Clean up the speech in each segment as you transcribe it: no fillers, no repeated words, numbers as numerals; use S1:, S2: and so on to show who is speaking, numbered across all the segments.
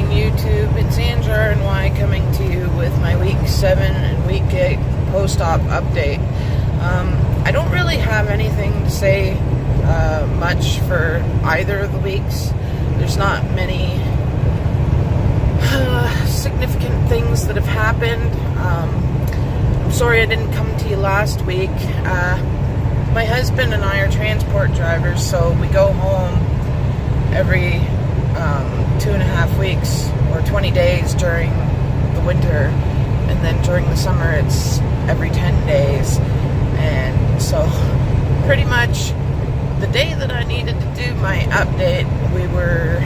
S1: morning, YouTube. It's RNY coming to you with my week 7 and week 8 post-op update. I don't really have anything to say much for either of the weeks. There's not many significant things that have happened. I'm sorry I didn't come to you last week. My husband and I are transport drivers, so we go home every 2.5 weeks or 20 days during the winter, and then during the summer it's every 10 days. And so pretty much the day that I needed to do my update, we were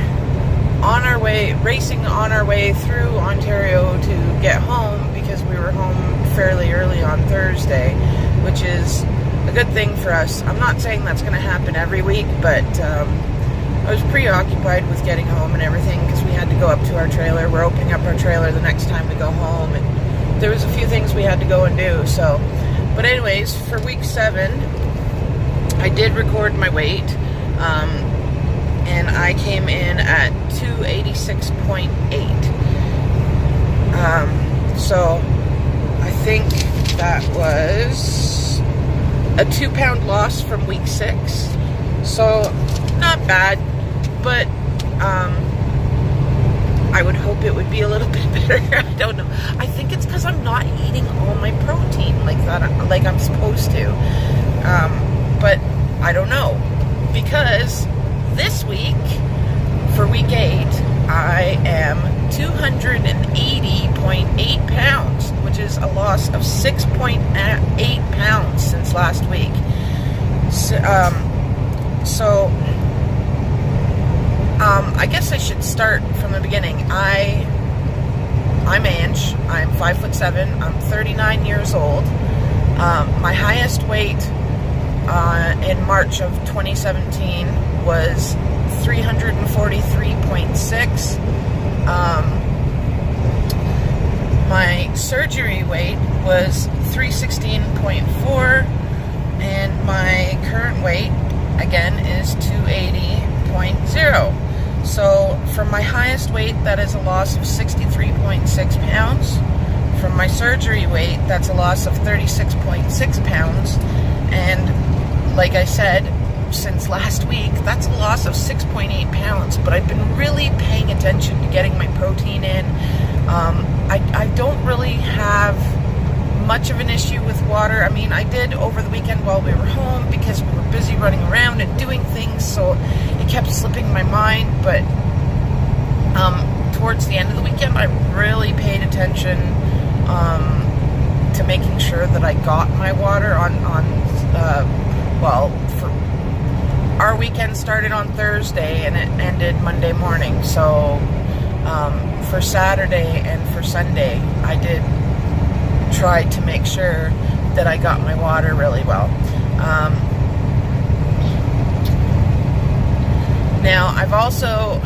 S1: on our way, racing on our way through Ontario to get home, because we were home fairly early on Thursday, which is a good thing for us. I'm not saying that's going to happen every week, but I was preoccupied with getting home and everything, because we had to go up to our trailer. We're opening up our trailer the next time we go home, and there was a few things we had to go and do. So, but anyways, for week 7, I did record my weight, and I came in at 286.8. So I think that was a 2-pound loss from week 6. So not bad, but I would hope it would be a little bit better. I don't know. I think it's because I'm not eating all my protein like that, like I'm supposed to. But I don't know, because this week, for week 8, I am 280.8 pounds, which is a loss of 6.8 pounds since last week. So I guess I should start from the beginning. I'm Ange. I'm 5'7". I'm 39 years old. My highest weight in March of 2017 was 343.6. My surgery weight was 316.4, and my current weight again is 280.0. So from my highest weight, that is a loss of 63.6 pounds. From my surgery weight, that's a loss of 36.6 pounds. And like I said, since last week, that's a loss of 6.8 pounds. But I've been really paying attention to getting my protein in. I don't really have much of an issue with water. I mean, I did over the weekend while we were home, because we were busy running around and doing things, so it kept slipping my mind. But towards the end of the weekend, I really paid attention to making sure that I got my water well, for our weekend started on Thursday and it ended Monday morning. So for Saturday and for Sunday, I did try to make sure that I got my water really well. Now, I've also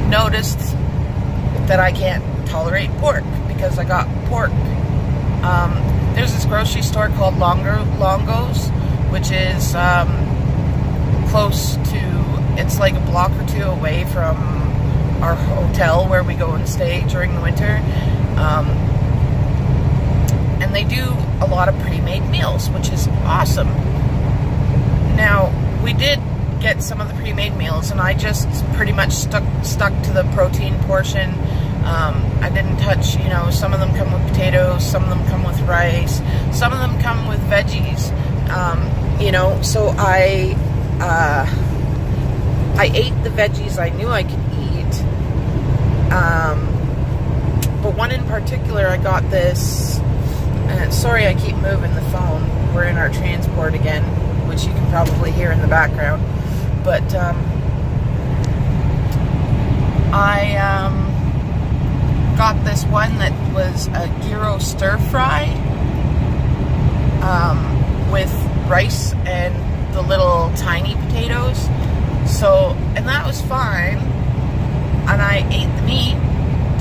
S1: noticed that I can't tolerate pork, because I got pork. There's this grocery store called Longo's, which is close to, it's like a block or two away from our hotel where we go and stay during the winter. And they do a lot of pre-made meals, which is awesome. Now, we did get some of the pre-made meals, and I just pretty much stuck to the protein portion. I didn't touch, some of them come with potatoes, some of them come with rice, some of them come with veggies, so I ate the veggies I knew I could eat, but one in particular, I got this, sorry I keep moving the phone, we're in our transport again, which you can probably hear in the background, but I got this one that was a gyro stir fry with rice and the little tiny potatoes. So, and that was fine. And I ate the meat.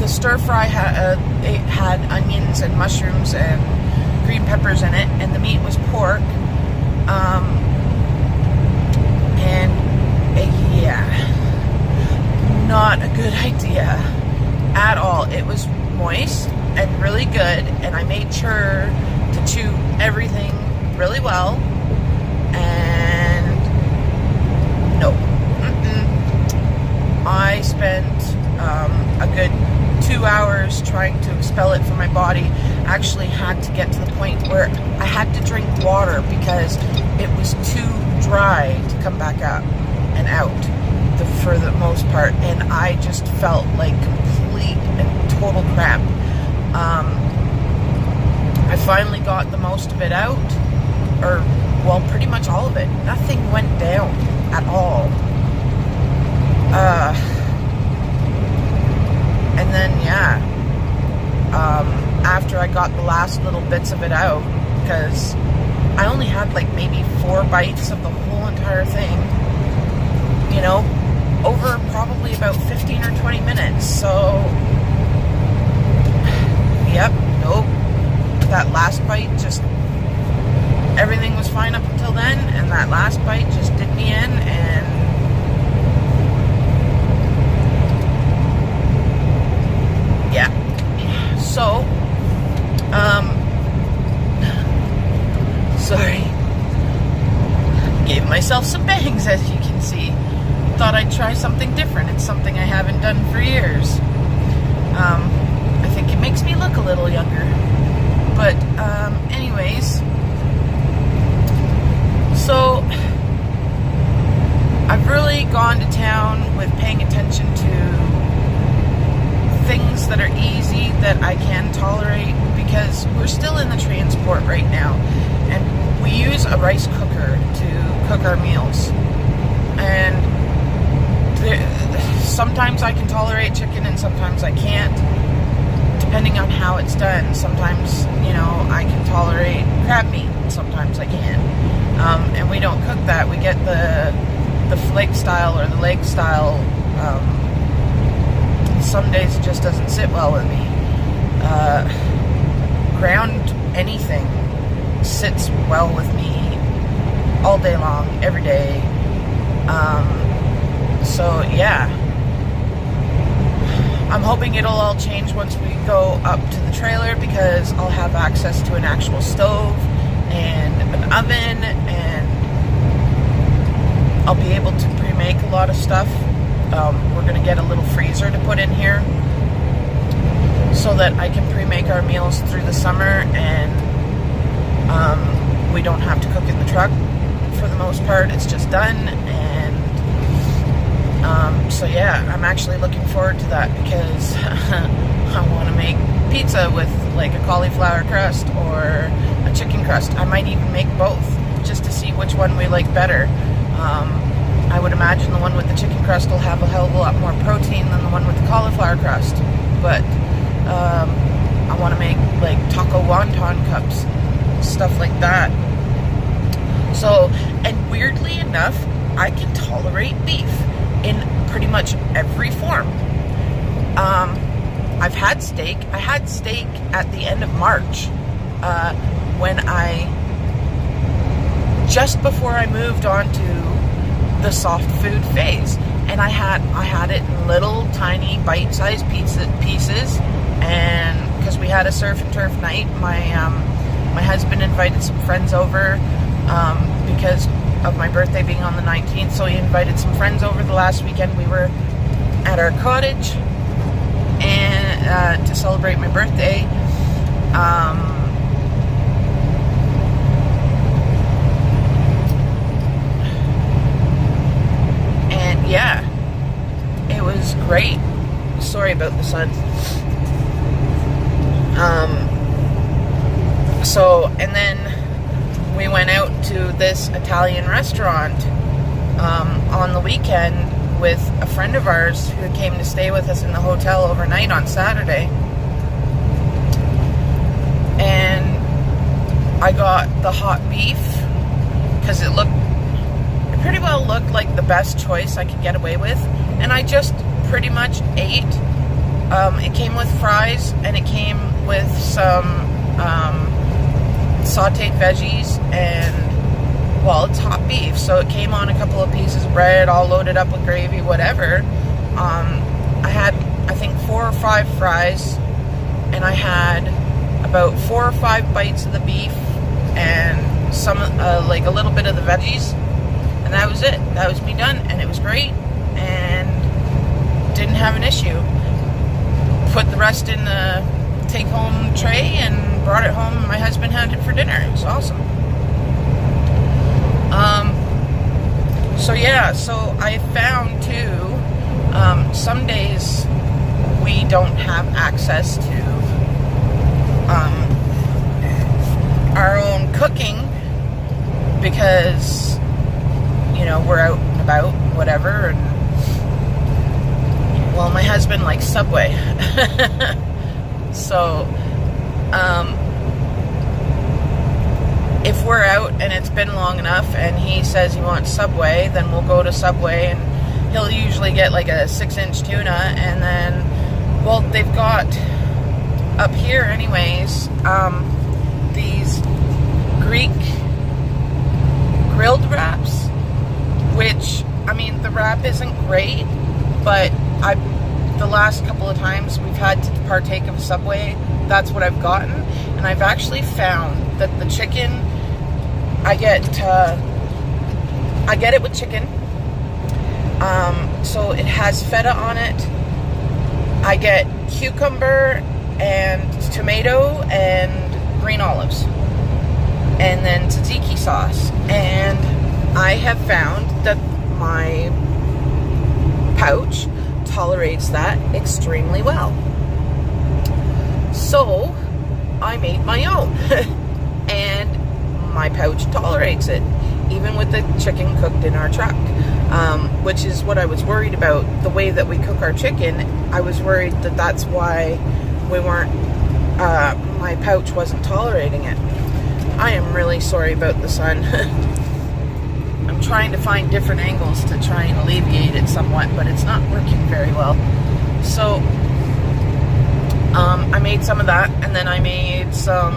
S1: The stir fry it had onions and mushrooms and green peppers in it, and the meat was pork. And yeah, not a good idea at all. It was moist and really good, and I made sure to chew everything really well, and no. I spent a good 2 hours trying to expel it from my body. Actually had to get to the point where I had to drink water because it was too dry to come back up and out for the most part, and I just felt like complete and total crap. I finally got the most of it out, or well, pretty much all of it. Nothing went down at all. And then after I got the last little bits of it out, because I only had like maybe 4 bites of the whole entire thing, you know, over probably about 15 or 20 minutes. So yep, nope, that last bite just, everything was fine up until then, and that last bite just did me in. And yeah, so sorry, gave myself some bangs, as you can see. Thought I'd try something different. It's something I haven't done for years. I think it makes me look a little younger. But anyways, so I've really gone to town with paying attention to things that are easy, that I can tolerate, because we're still in the transport right now, and we use a rice cooker to cook our meals. And sometimes I can tolerate chicken and sometimes I can't, depending on how it's done. Sometimes, you know, I can tolerate crab meat, and sometimes I can't. And we don't cook that. We get the flake style or the leg style. Some days it just doesn't sit well with me. Ground anything sits well with me all day long, every day. So yeah, I'm hoping it'll all change once we go up to the trailer, because I'll have access to an actual stove and an oven, and I'll be able to pre-make a lot of stuff. We're going to get a little freezer to put in here so that I can pre-make our meals through the summer, and we don't have to cook in the truck for the most part. It's just done. And so yeah, I'm actually looking forward to that, because I want to make pizza with like a cauliflower crust or a chicken crust. I might even make both, just to see which one we like better. I would imagine the one with the chicken crust will have a hell of a lot more protein than the one with the cauliflower crust. But I want to make like taco wonton cups, stuff like that. So, and weirdly enough, I can tolerate beef in pretty much every form. I've had steak. I had steak at the end of March, when just before I moved on to the soft food phase, and I had it in little tiny bite-sized pieces, and because we had a surf and turf night, my husband invited some friends over, because of my birthday being on the 19th, so he invited some friends over the last weekend. We were at our cottage and to celebrate my birthday. And yeah, it was great. Sorry about the sun. So, and then we went out to this Italian restaurant on the weekend with a friend of ours who came to stay with us in the hotel overnight on Saturday. And I got the hot beef because it pretty well looked like the best choice I could get away with. And I just pretty much ate. It came with fries, and it came with some sauteed veggies, and well, it's hot beef, so it came on a couple of pieces of bread, all loaded up with gravy, whatever. I had, I think, 4 or 5 fries, and I had about 4 or 5 bites of the beef and some, like a little bit of the veggies, and that was it. That was me done, and it was great, and didn't have an issue. Put the rest in the take-home tray and brought it home, and my husband had it for dinner. It was awesome. So yeah, so I found too, some days we don't have access to our own cooking because, you know, we're out and about, whatever, and well, my husband likes Subway. So, if we're out and it's been long enough and he says he wants Subway, then we'll go to Subway, and he'll usually get like a 6-inch tuna, and then, well, they've got up here anyways, these Greek grilled wraps, which, I mean, the wrap isn't great, but the last couple of times we've had to partake of Subway, that's what I've gotten, and I've actually found that the chicken, I get it with chicken, so it has feta on it. I get cucumber and tomato and green olives, and then tzatziki sauce, and I have found that my pouch tolerates that extremely well. So I made my own and my pouch tolerates it, even with the chicken cooked in our truck, which is what I was worried about. The way that we cook our chicken, I was worried that that's why we weren't, my pouch wasn't tolerating it. I am really sorry about the sun. I'm trying to find different angles to try and alleviate it somewhat, but it's not working very well. So, I made some of that, and then I made some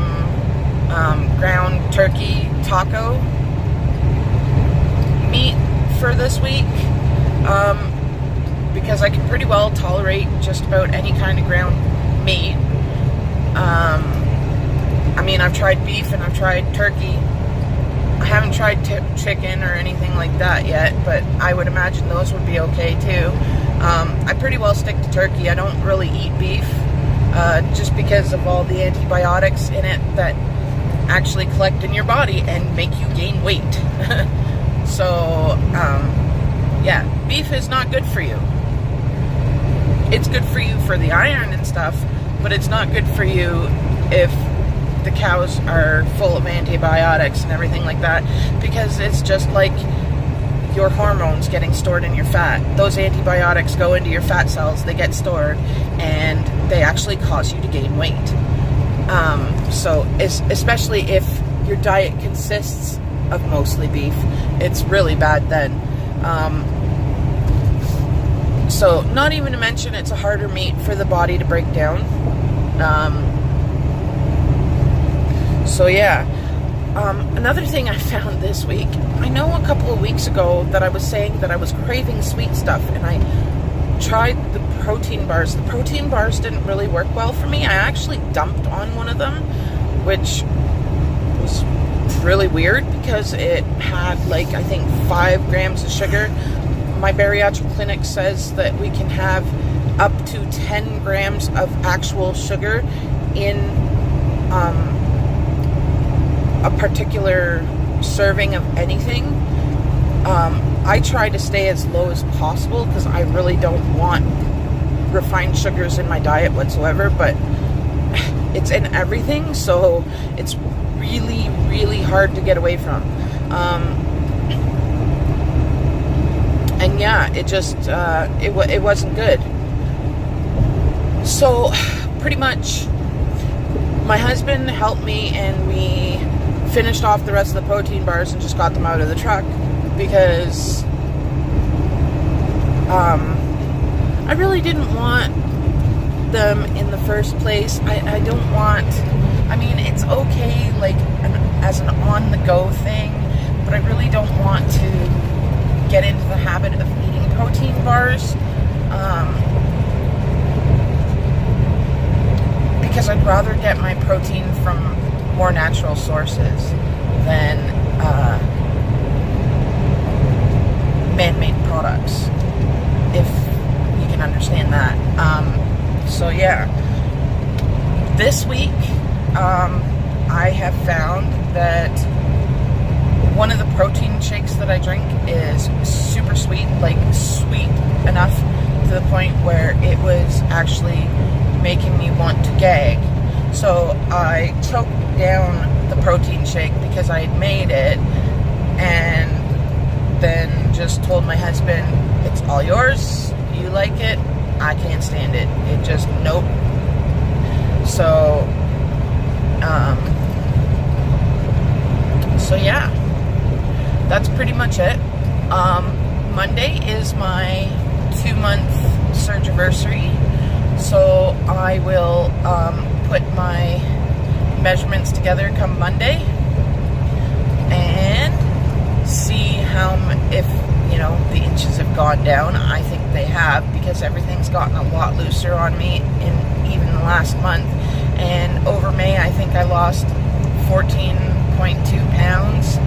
S1: ground turkey taco meat for this week, because I can pretty well tolerate just about any kind of ground meat. I mean, I've tried beef and I've tried turkey. I haven't tried chicken or anything like that yet, but I would imagine those would be okay too. I pretty well stick to turkey. I don't really eat beef, just because of all the antibiotics in it that actually collect in your body and make you gain weight. So, yeah, beef is not good for you. It's good for you for the iron and stuff, but it's not good for you if the cows are full of antibiotics and everything like that, because it's just like your hormones getting stored in your fat. Those antibiotics go into your fat cells, they get stored, and they actually cause you to gain weight. So especially if your diet consists of mostly beef, it's really bad then. So not even to mention it's a harder meat for the body to break down. So yeah, another thing I found this week, I know a couple of weeks ago that I was saying that I was craving sweet stuff, and I tried the protein bars. The protein bars didn't really work well for me. I actually dumped on one of them, which was really weird because it had like, I think 5 grams of sugar. My bariatric clinic says that we can have up to 10 grams of actual sugar in a particular serving of anything. I try to stay as low as possible because I really don't want refined sugars in my diet whatsoever, but it's in everything, so it's really, really hard to get away from. And yeah, it just, it wasn't good. So, pretty much, my husband helped me, and we finished off the rest of the protein bars and just got them out of the truck, because I really didn't want them in the first place. I don't want, I mean, it's okay, like, as an on-the-go thing, but I really don't want to get into the habit of eating protein bars, because I'd rather get my protein from more natural sources than man-made products, if you can understand that. So yeah, this week I have found that one of the protein shakes that I drink is super sweet, like sweet enough to the point where it was actually making me want to gag. So I choked down the protein shake because I had made it, and then just told my husband, it's all yours, you like it, I can't stand it. It just, nope. So, yeah, that's pretty much it. Monday is my 2-month surge anniversary, so I will put my measurements together come Monday and see if the inches have gone down. I think they have, because everything's gotten a lot looser on me in even the last month. And over May, I think I lost 14.2 pounds.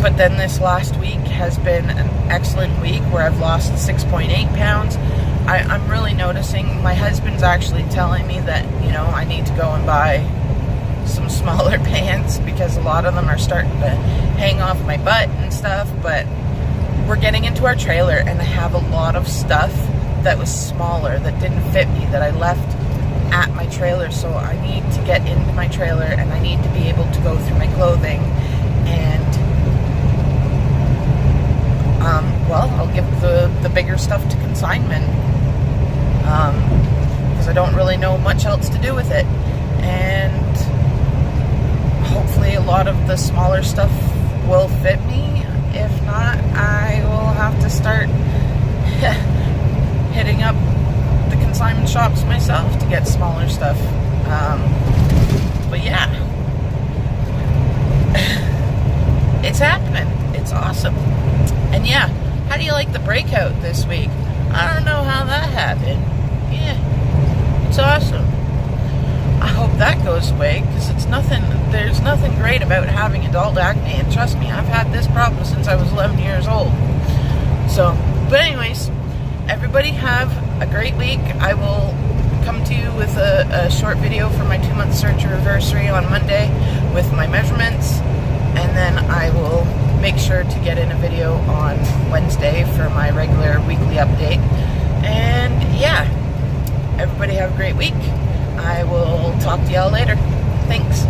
S1: But then this last week has been an excellent week where I've lost 6.8 pounds. I'm really noticing, my husband's actually telling me that, I need to go and buy some smaller pants because a lot of them are starting to hang off my butt and stuff. But we're getting into our trailer, and I have a lot of stuff that was smaller that didn't fit me that I left at my trailer. So I need to get into my trailer, and I need to be able to go through my clothing and I'll give the bigger stuff to consignment, because I don't really know much else to do with it. And hopefully a lot of the smaller stuff will fit me. If not, I will have to start hitting up the consignment shops myself to get smaller stuff. But yeah, it's happening. It's awesome. And yeah, how do you like the breakout this week? I don't know how that happened. Yeah, it's awesome. I hope that goes away, because there's nothing great about having adult acne, and trust me, I've had this problem since I was 11 years old. So, but anyways, everybody have a great week. I will come to you with a short video for my 2-month surge anniversary on Monday with my measurements, and then I will make sure to get in a video on Wednesday for my regular weekly update. And yeah, everybody have a great week. I will talk to y'all later. Thanks.